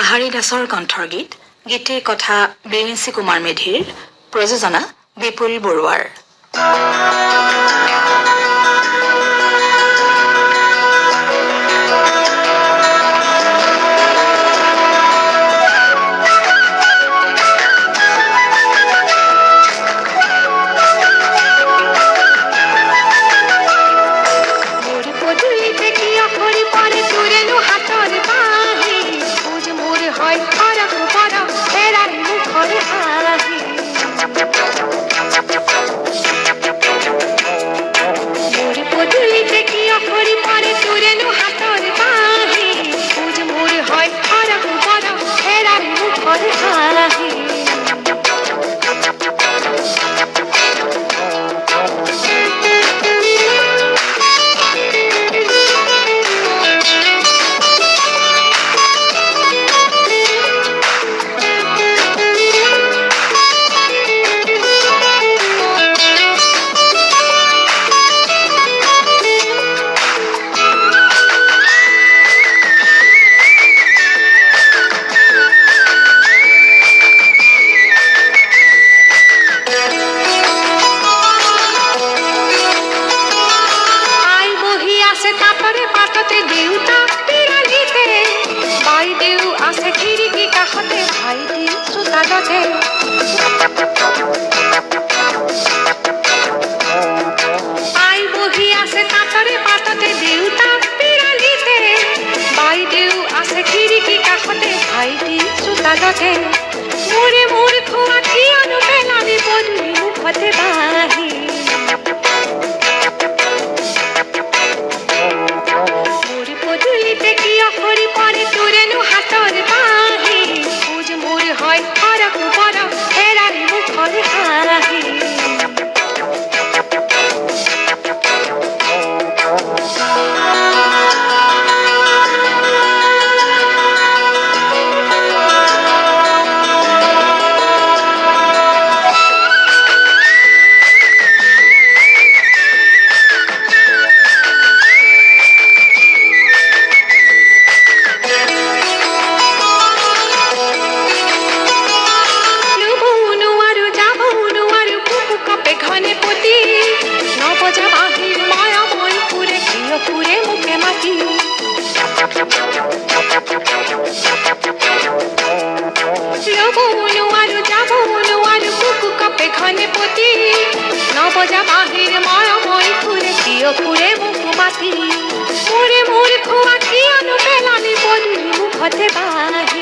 পাহাড়ী দাসৰ কণ্ঠৰ গীত গীতিৰ কথা বিৰিঞ্চি কুমাৰ মেধিৰ প্ৰযোজনা বিপুল বৰুৱাৰ। মোৰে মোৰ খোৱা কিয়নো পেলাবি পদূলি মুখতে বাহি মোৰ পদূলিতে কিয় সৰি পৰে তোৰেনো হাতৰ বাহি খোজ মোৰ হয় ফৰক বৰক হেৰাৰি মুখৰ হাঁহি ফুৰে মোক মাতি মোৰে মোৰ খোৱা কিয়নো পেলানি পদূলি মুখতে বাহি